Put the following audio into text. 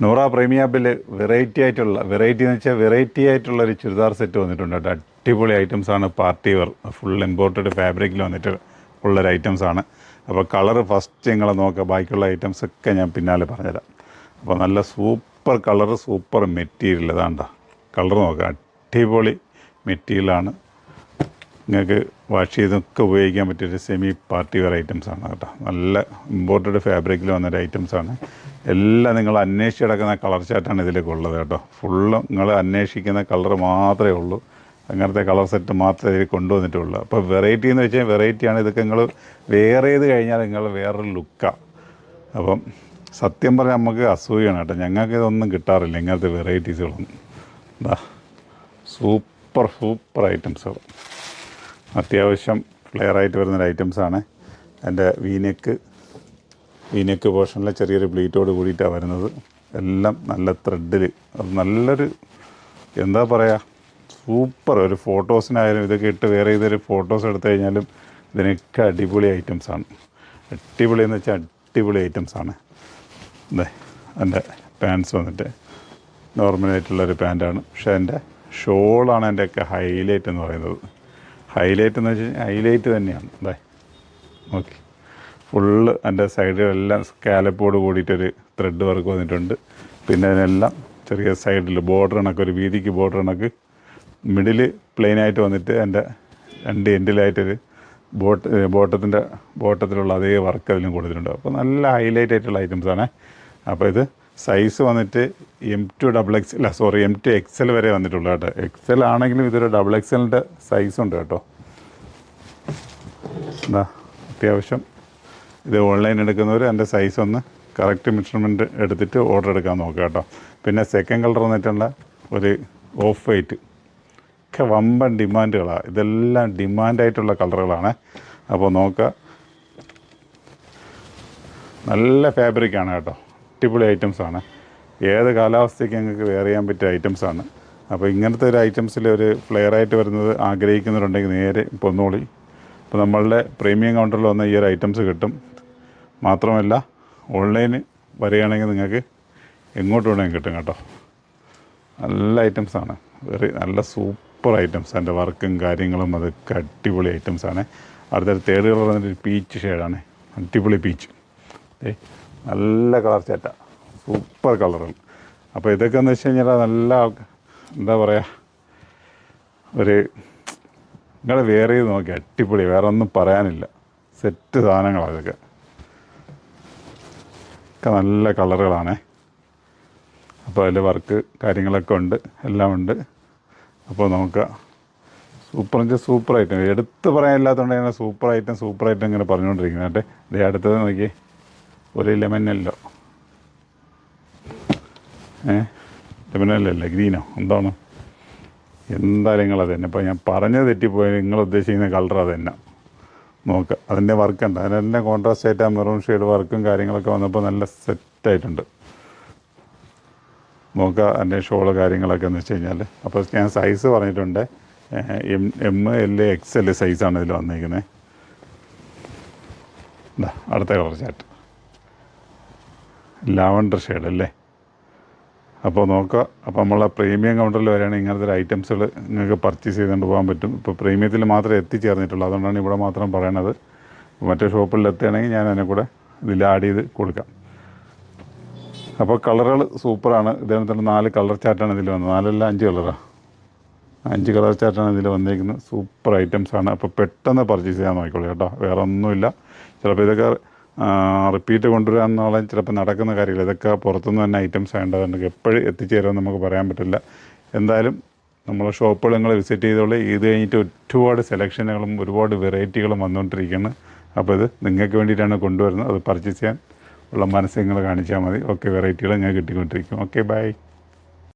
Noora പ്രീമിയാപ്പിൽ variety എന്ന് വെച്ചാൽ variety ആയിട്ടുള്ളൊരു ചുരിദാർ സെറ്റ് വന്നിട്ടുണ്ട് കേട്ടോ. അടിപൊളി ഐറ്റംസാണ്. പാർട്ടി വെയർ ഫുൾ ഇമ്പോർട്ടഡ് ഫാബ്രിക്കിൽ വന്നിട്ട് ഉള്ളൊരു ഐറ്റംസാണ്. അപ്പോൾ കളറ് ഫസ്റ്റ് നിങ്ങൾ നോക്കുക, ബാക്കിയുള്ള ഐറ്റംസൊക്കെ ഞാൻ പിന്നാലെ പറഞ്ഞുതരാം. അപ്പോൾ നല്ല സൂപ്പർ കളറ്, സൂപ്പർ മെറ്റീരിയൽ. ഇതാണ്ട കളർ നോക്കുക, അടിപൊളി മെറ്റീരിയലാണ്. നിങ്ങൾക്ക് വാഷ് ചെയ്തൊക്കെ ഉപയോഗിക്കാൻ പറ്റിയൊരു സെമി പാർട്ടി വെയർ ഐറ്റംസാണ് കേട്ടോ. നല്ല ഇമ്പോർട്ടഡ് ഫാബ്രിക്കിൽ വന്നൊരു ഐറ്റംസാണ്. എല്ലാം നിങ്ങൾ അന്വേഷിച്ച് കിടക്കുന്ന കളർ ചാർട്ടാണ് ഇതിലേക്ക് ഉള്ളത് കേട്ടോ. ഫുള്ള് നിങ്ങൾ അന്വേഷിക്കുന്ന കളർ മാത്രമേ ഉള്ളൂ. അങ്ങനത്തെ കളർ സെറ്റ് മാത്രമേ ഇതിൽ കൊണ്ടുവന്നിട്ടുള്ളൂ. അപ്പോൾ വെറൈറ്റി എന്ന് വെച്ചാൽ വെറൈറ്റിയാണ്. ഇതൊക്കെ നിങ്ങൾ വെയർ ചെയ്ത് കഴിഞ്ഞാൽ നിങ്ങൾ വേറൊരു ലുക്കാണ്. അപ്പം സത്യം പറഞ്ഞാൽ നമുക്ക് അസൂയാണ് കേട്ടോ. ഞങ്ങൾക്ക് ഇതൊന്നും കിട്ടാറില്ല, ഇങ്ങനത്തെ വെറൈറ്റീസുകളൊന്നും. എന്താ സൂപ്പർ ഐറ്റംസുകൾ, അത്യാവശ്യം ഫ്ലെയറായിട്ട് വരുന്നൊരു ഐറ്റംസാണ്. എൻ്റെ വീനെക്ക് പോർഷനിലെ ചെറിയൊരു പ്ലീറ്റോട് കൂടിയിട്ടാണ് വരുന്നത്. എല്ലാം നല്ല ത്രെഡിൽ, അത് നല്ലൊരു എന്താ പറയുക, സൂപ്പർ. ഒരു ഫോട്ടോസിനായാലും ഇതൊക്കെ ഇട്ട് വേറെ ചെയ്തൊരു ഫോട്ടോസ് എടുത്തു കഴിഞ്ഞാലും ഇതിനൊക്കെ അടിപൊളി ഐറ്റംസാണ്. അടിപൊളി എന്ന് വെച്ചാൽ അടിപൊളി ഐറ്റംസാണ്. അതെ, എൻ്റെ പാൻസ് വന്നിട്ട് നോർമലായിട്ടുള്ളൊരു പാൻറ്റാണ്. പക്ഷേ എൻ്റെ ഷോളാണ് എൻ്റെയൊക്കെ ഹൈലൈറ്റ് എന്ന് പറയുന്നത്. ഹൈലൈറ്റ് എന്ന് വെച്ച് കഴിഞ്ഞാൽ ഹൈലൈറ്റ് തന്നെയാണ്. അതെ, ഓക്കെ. ഫുള്ള് എൻ്റെ സൈഡിലെല്ലാം സ്കാലപ്പോട് കൂടിയിട്ടൊരു ത്രെഡ് വർക്ക് വന്നിട്ടുണ്ട്. പിന്നെ അതിനെല്ലാം ചെറിയ സൈഡിൽ ബോർഡർ കണക്ക്, ഒരു വീതിക്ക് ബോർഡർ കണക്ക്, മിഡിൽ പ്ലെയിനായിട്ട് വന്നിട്ട് എൻ്റെ രണ്ട് എൻഡിലായിട്ടൊരു ബോട്ടത്തിലുള്ള അതേ വർക്ക് അതിലും കൊടുത്തിട്ടുണ്ട്. അപ്പോൾ നല്ല ഹൈലൈറ്റ് ആയിട്ടുള്ള ഐറ്റംസാണ്. അപ്പോൾ ഇത് സൈസ് വന്നിട്ട് M2XL വരെ വന്നിട്ടുള്ളൂ കേട്ടോ. XL ആണെങ്കിലും ഇതൊരു XXLൻ്റെ സൈസുണ്ട് കേട്ടോ. എന്താ അത്യാവശ്യം ഇത് ഓൺലൈൻ എടുക്കുന്നവർ എൻ്റെ സൈസ് ഒന്ന് കറക്റ്റ് മെഷർമെൻറ്റ് എടുത്തിട്ട് ഓർഡർ എടുക്കാൻ നോക്കുക കേട്ടോ. പിന്നെ സെക്കൻഡ് കളർ വന്നിട്ടുള്ള ഒരു ഓഫ് വൈറ്റ് ഒക്കെ വമ്പൻ ഡിമാൻഡുകളാണ്. ഇതെല്ലാം ഡിമാൻഡായിട്ടുള്ള കളറുകളാണ്. അപ്പോൾ നോക്കുക, നല്ല ഫാബ്രിക്കാണ് കേട്ടോ. അടിപൊളി ഐറ്റംസാണ്. ഏത് കാലാവസ്ഥയ്ക്ക് ഞങ്ങൾക്ക് വെയർ ചെയ്യാൻ പറ്റിയ ഐറ്റംസാണ്. അപ്പോൾ ഇങ്ങനത്തെ ഒരു ഐറ്റംസിൽ ഒരു ഫ്ലെയറായിട്ട് വരുന്നത് ആഗ്രഹിക്കുന്നവരുണ്ടെങ്കിൽ നേരെ പൊന്നോളി. ഇപ്പോൾ നമ്മളുടെ പ്രീമിയം കൗണ്ടറിൽ വന്ന ഈ ഒരു ഐറ്റംസ് കിട്ടും. മാത്രമല്ല ഓൺലൈന് വരികയാണെങ്കിൽ നിങ്ങൾക്ക് എങ്ങോട്ട് വേണമെങ്കിൽ കിട്ടും കേട്ടോ. നല്ല ഐറ്റംസാണ്, നല്ല സൂപ്പർ ഐറ്റംസ്. എൻ്റെ വർക്കും കാര്യങ്ങളും അതൊക്കെ അടിപൊളി ഐറ്റംസാണ്. അടുത്തൊരു തേർഡ് കളർ വന്നിട്ട് പീച്ച് ഷെയ്ഡാണ്. അടിപൊളി പീച്ച്, നല്ല കളർ ചേട്ട, സൂപ്പർ കളറുകൾ. അപ്പോൾ ഇതൊക്കെ എന്ന് വെച്ച് കഴിഞ്ഞാൽ നല്ല എന്താ പറയുക, ഒരു നിങ്ങൾ വെയർ ചെയ്ത് നോക്കി അടിപൊളി, വേറെ ഒന്നും പറയാനില്ല. സെറ്റ് സാധനങ്ങളാണ് ഇതൊക്കെ. ഒക്കെ നല്ല കളറുകളാണേ. അപ്പോൾ അതിൽ വർക്ക് കാര്യങ്ങളൊക്കെ ഉണ്ട്, എല്ലാം ഉണ്ട്. അപ്പോൾ നമുക്ക് സൂപ്പർ ഐറ്റം എടുത്ത് പറയാനില്ലാത്തതുകൊണ്ട് ഞാൻ സൂപ്പർ ഐറ്റം ഇങ്ങനെ പറഞ്ഞുകൊണ്ടിരിക്കുന്നത്. ഇതേ അടുത്തത് നോക്കി, ഒരു ലെമനല്ലോ, ലെമനല്ലേ ഗ്രീനോ എന്താണ്, എന്തായാലും നിങ്ങളത് തന്നെ. ഇപ്പോൾ ഞാൻ പറഞ്ഞത് തെറ്റിപ്പോയി. നിങ്ങൾ ഉദ്ദേശിക്കുന്ന കളർ അത് തന്നെ നോക്കുക. അതിൻ്റെ വർക്കുണ്ട്, അതിനെല്ലാം കോൺട്രാസ്റ്റ് ആയിട്ട് ആ മെറൂൺ ഷെയ്ഡ് വർക്കും കാര്യങ്ങളൊക്കെ വന്നപ്പോൾ നല്ല സെറ്റായിട്ടുണ്ട്. നോക്കുക അതിൻ്റെ ഷോള് കാര്യങ്ങളൊക്കെ എന്ന് വെച്ച് കഴിഞ്ഞാൽ. അപ്പോൾ ഞാൻ സൈസ് പറഞ്ഞിട്ടുണ്ട്, ML XL സൈസാണ് ഇതിൽ വന്നിരിക്കുന്നത്. എന്താ അടുത്ത കളർ ചാർട്ട്, ലാവണ്ടർ ഷെയ്ഡല്ലേ. അപ്പോൾ നോക്കുക. അപ്പോൾ നമ്മളെ പ്രീമിയം കൗണ്ടറിൽ വരികയാണെങ്കിൽ ഇങ്ങനത്തെ ഒരു ഐറ്റംസുകൾ നിങ്ങൾക്ക് പർച്ചേസ് ചെയ്തുകൊണ്ട് പോകാൻ പറ്റും. ഇപ്പോൾ പ്രീമിയത്തിൽ മാത്രമേ എത്തിച്ചേർന്നിട്ടുള്ളൂ, അതുകൊണ്ടാണ് ഇവിടെ മാത്രം പറയണത്. മറ്റേ ഷോപ്പിൽ എത്തുകയാണെങ്കിൽ ഞാൻ അതിനെ കൂടെ ഇതിൽ ആഡ് ചെയ്ത് കൊടുക്കാം. അപ്പോൾ കളറുകൾ സൂപ്പറാണ്. ഇതേ തന്നെ 4 കളർ ചാർട്ടാണ് ഇതിൽ വന്നത്. 4 5 കളറാണ്, 5 കളർ ചാർട്ടാണ് ഇതിൽ വന്നിരിക്കുന്നത്. സൂപ്പർ ഐറ്റംസാണ്. അപ്പോൾ പെട്ടെന്ന് പർച്ചേസ് ചെയ്യാൻ നോക്കിക്കോളൂ കേട്ടോ. വേറെ ഒന്നുമില്ല. ചിലപ്പോൾ ഇതൊക്കെ റിപ്പീറ്റ് കൊണ്ടുവരിക എന്നുള്ള ചിലപ്പോൾ നടക്കുന്ന കാര്യമില്ല. ഇതൊക്കെ പുറത്തുനിന്ന് തന്നെ ഐറ്റംസ് ആയതുകൊണ്ട് എപ്പോഴും എത്തിച്ചേരുമെന്ന് നമുക്ക് പറയാൻ പറ്റില്ല. എന്തായാലും നമ്മളെ ഷോപ്പുകൾ നിങ്ങൾ വിസിറ്റ് ചെയ്തോളൂ. ഇത് കഴിഞ്ഞിട്ട് ഒരുപാട് സെലക്ഷനുകളും ഒരുപാട് വെറൈറ്റികളും വന്നുകൊണ്ടിരിക്കുകയാണ്. അപ്പോൾ ഇത് നിങ്ങൾക്ക് വേണ്ടിയിട്ടാണ് കൊണ്ടുവരുന്നത്. അത് പർച്ചേസ് ചെയ്യാൻ ഉള്ള മനസ്സ് നിങ്ങൾ കാണിച്ചാൽ മതി. ഓക്കെ, വെറൈറ്റികൾ ഞാൻ കിട്ടിക്കൊണ്ടിരിക്കും. Okay, by.